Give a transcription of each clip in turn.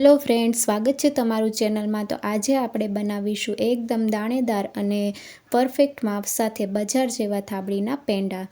Hello friend, સ્વાગત છે તમારું ચેનલમાં। તો આજે આપણે બનાવીશું એકદમ દાણેદાર અને પરફેક્ટ માપ સાથે બજાર જેવા થાબડીના પેંડા।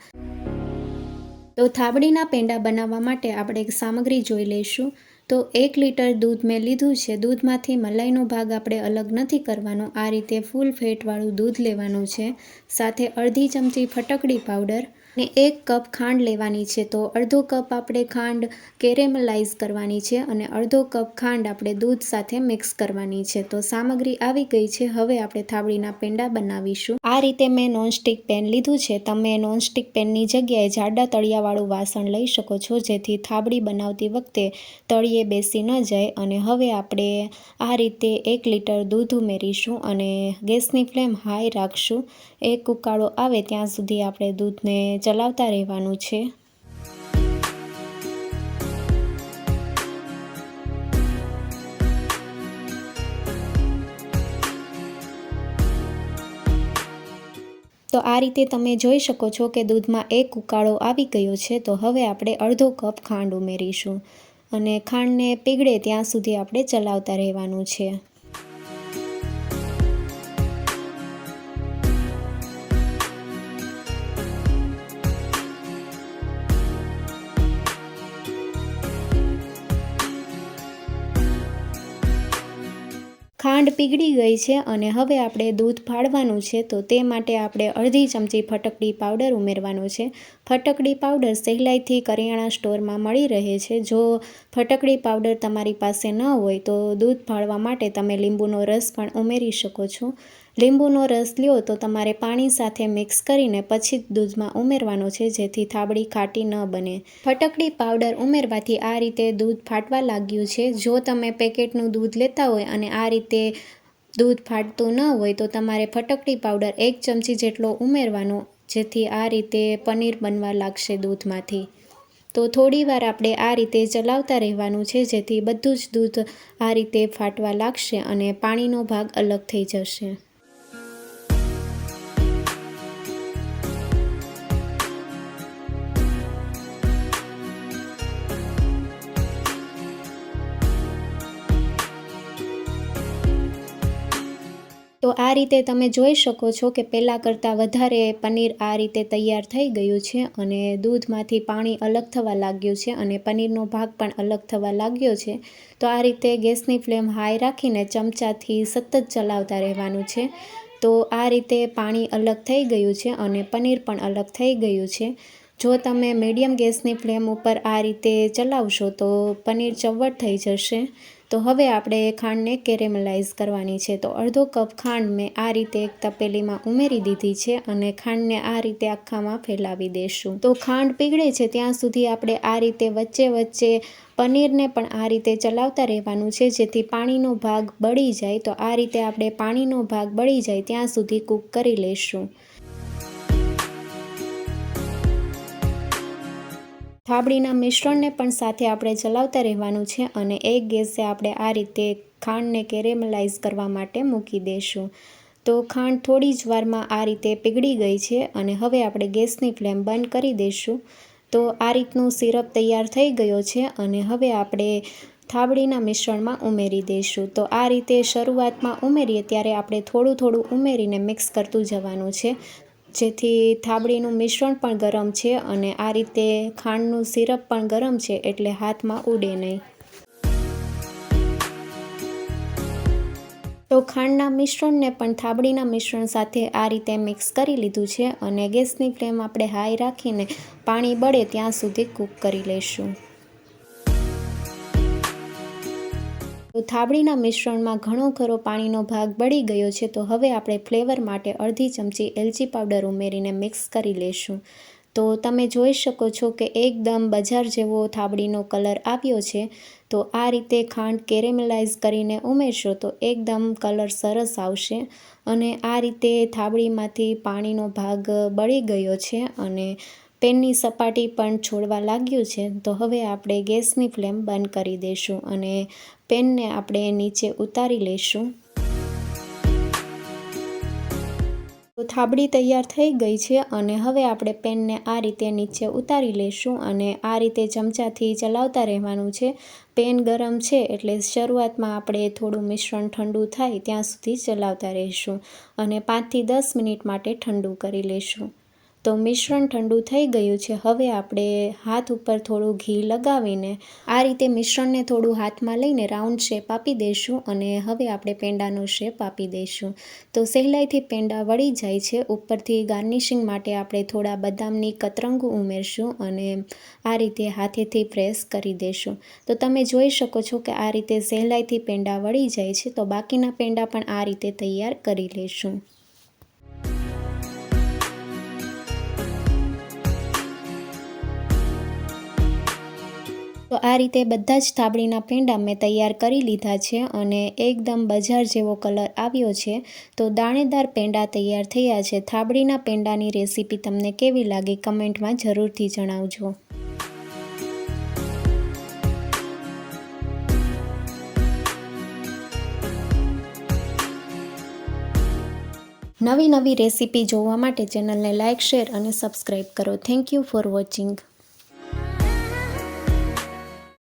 તો થાબડીના પેંડા બનાવવા માટે આપણે એક સામગ્રી જોઈ લઈશું। તો 1 લીટર દૂધ મેં લીધું છે। દૂધમાંથી મલાઈનો ભાગ આપણે અલગ નથી કરવાનો, આ રીતે ફૂલ ફેટવાળું દૂધ લેવાનું છે। સાથે અડધી ચમચી ફટકડી પાવડર ને 1 કપ ખાંડ લેવાની છે। તો અડધો કપ આપણે ખાંડ કેરેમલાઇઝ કરવાની છે અને અડધો કપ ખાંડ આપણે દૂધ સાથે મિક્સ કરવાની છે। તો સામગ્રી આવી ગઈ છે। હવે આપણે થાબડીના પેંડા બનાવીશું। આ રીતે મેં નોનસ્ટિક પેન લીધું છે। તમે નોનસ્ટિક પેનની જગ્યાએ જાડા તળિયાવાળું વાસણ લઈ શકો છો, જેથી થાબડી બનાવતી વખતે તળિયે બેસી ન જાય। અને હવે આપણે આ રીતે 1 લીટર દૂધ ઉમેરીશું અને ગેસની ફ્લેમ હાઈ રાખશું। એક ઉકાળો આવે ત્યાં સુધી આપણે દૂધને ચલાવતા રહેવાનું છે। તો આ રીતે તમે જોઈ શકો છો કે દૂધમાં એક ઉકાળો આવી ગયો છે। તો હવે આપણે અડધો કપ ખાંડ ઉમેરીશું અને ખાંડને પીગળે ત્યાં સુધી આપણે ચલાવતા રહેવાનું છે। ખાંડ પીગળી ગઈ છે અને હવે આપણે દૂધ ફાડવાનું છે। તો તે માટે આપણે અડધી ચમચી ફટકડી પાવડર ઉમેરવાનો છે। ફટકડી પાવડર સહેલાઈથી કરિયાણા સ્ટોરમાં મળી રહે છે। જો ફટકડી પાવડર તમારી પાસે ન હોય તો દૂધ ફાડવા માટે તમે લીંબુનો રસ પણ ઉમેરી શકો છો। લીંબુનો રસ લ્યો તો તમારે પાણી સાથે મિક્સ કરીને પછી દૂધમાં ઉમેરવાનો છે, જેથી થાબડી ખાટી ન બને। ફટકડી પાવડર ઉમેરવાથી આ રીતે દૂધ ફાટવા લાગ્યું છે। જો તમે પેકેટનું દૂધ લેતા હોય અને આ રીતે દૂધ ફાટતું ન હોય તો તમારે ફટકડી પાવડર 1 ચમચી જેટલો ઉમેરવાનો, જેથી આ રીતે પનીર બનવા લાગશે દૂધમાંથી। તો થોડીવાર આપણે આ રીતે ચલાવતા રહેવાનું છે, જેથી બધું જ દૂધ આ રીતે ફાટવા લાગશે અને પાણીનો ભાગ અલગ થઈ જશે। તો આ રીતે તમે જોઈ શકો છો કે પહેલાં કરતાં વધારે પનીર આ રીતે તૈયાર થઈ ગયું છે અને દૂધમાંથી પાણી અલગ થવા લાગ્યું છે અને પનીરનો ભાગ પણ અલગ થવા લાગ્યો છે। તો આ રીતે ગેસની ફ્લેમ હાઈ રાખીને ચમચાથી સતત ચલાવતા રહેવાનું છે। તો આ રીતે પાણી અલગ થઈ ગયું છે અને પનીર પણ અલગ થઈ ગયું છે। જો તમે મીડિયમ ગેસની ફ્લેમ ઉપર આ રીતે ચલાવશો તો પનીર ચવડ થઈ જશે। તો હવે આપણે ખાંડને કેરેમલાઇઝ કરવાની છે। તો અડધો કપ ખાંડ મેં આ રીતે એક તપેલીમાં ઉમેરી દીધી છે અને ખાંડને આ રીતે આખામાં ફેલાવી દેશું। તો ખાંડ પીગળે છે ત્યાં સુધી આપણે આ રીતે વચ્ચે વચ્ચે પનીરને પણ આ રીતે ચલાવતા રહેવાનું છે, જેથી પાણીનો ભાગ બળી જાય। તો આ રીતે આપણે પાણીનો ભાગ બળી જાય ત્યાં સુધી કૂક કરી લઈશું। થાબડીના મિશ્રણને પણ સાથે આપણે ચલાવતા રહેવાનું છે અને એક ગેસે આપણે આ રીતે ખાંડને કેરેમલાઇઝ કરવા માટે મૂકી દઈશું। તો ખાંડ થોડી જ વારમાં આ રીતે પીગળી ગઈ છે અને હવે આપણે ગેસની ફ્લેમ બંધ કરી દઈશું। તો આ રીતનું સિરપ તૈયાર થઈ ગયો છે અને હવે આપણે થાબડીના મિશ્રણમાં ઉમેરી દઈશું। તો આ રીતે શરૂઆતમાં ઉમેરીએ ત્યારે આપણે થોડું થોડું ઉમેરીને મિક્સ કરતું જવાનું છે, જેથી થાબડીનું મિશ્રણ પણ ગરમ છે અને આ રીતે ખાંડનું સિરપ પણ ગરમ છે, એટલે હાથમાં ઉડે નહીં। તો ખાંડના મિશ્રણને પણ થાબડીના મિશ્રણ સાથે આ રીતે મિક્સ કરી લીધું છે અને ગેસની ફ્લેમ આપણે હાઈ રાખીને પાણી બળે ત્યાં સુધી કૂક કરી લઈશું। તો થાબડીના મિશ્રણમાં ઘણો ખરો પાણીનો ભાગ બળી ગયો છે। તો હવે આપણે ફ્લેવર માટે અડધી ચમચી એલચી પાવડર ઉમેરીને મિક્સ કરી લઈશું। તો તમે જોઈ શકો છો કે એકદમ બજાર જેવો થાબડીનો કલર આવ્યો છે। તો આ રીતે ખાંડ કેરેમલાઇઝ કરીને ઉમેરશો તો એકદમ કલર સરસ આવશે અને આ રીતે થાબડીમાંથી પાણીનો ભાગ બળી ગયો છે અને પેનની સપાટી પણ છોડવા લાગ્યું છે। તો હવે આપણે ગેસની ફ્લેમ બંધ કરી દઈશું અને પેનને આપણે નીચે ઉતારી લઈશું। તો થાબડી તૈયાર થઈ ગઈ છે અને હવે આપણે પેનને આ રીતે નીચે ઉતારી લઈશું અને આ રીતે ચમચાથી ચલાવતા રહેવાનું છે. પેન ગરમ છે એટલે શરૂઆતમાં આપણે થોડું મિશ્રણ ઠંડુ થાય ત્યાં સુધી ચલાવતા રહીશું અને 5 થી 10 મિનિટ માટે ઠંડુ કરી લઈશું. તો મિશ્રણ ઠંડુ થઈ ગયું છે. હવે આપણે હાથ ઉપર થોડું ઘી લગાવીને આ રીતે મિશ્રણને થોડું હાથમાં લઈને રાઉન્ડ શેપ આપી દઈશું અને હવે આપણે પેંડાનો શેપ આપી દઈશું. તો સહેલાઈથી પેંડા વળી જાય છે. ઉપરથી ગાર્નિશિંગ માટે આપણે થોડા બદામની કતરંગો ઉમેરશું અને આ રીતે હાથેથી પ્રેસ કરી દઈશું. તો તમે જોઈ શકો છો કે આ રીતે સહેલાઈથી પેંડા વળી જાય છે. તો બાકીના પેંડા પણ આ રીતે તૈયાર કરી લઈશું. તો આ રીતે બધા જ થાબડીના પેંડા મેં તૈયાર કરી લીધા છે અને એકદમ બજાર જેવો કલર આવ્યો છે. તો દાણેદાર પેંડા તૈયાર થયા છે. થાબડીના પેંડાની રેસીપી તમને કેવી લાગી કમેન્ટમાં જરૂરથી જણાવજો. નવી રેસીપી જોવા માટે ચેનલને લાઇક, શેર અને સબસ્ક્રાઈબ કરો. Thank you for watching.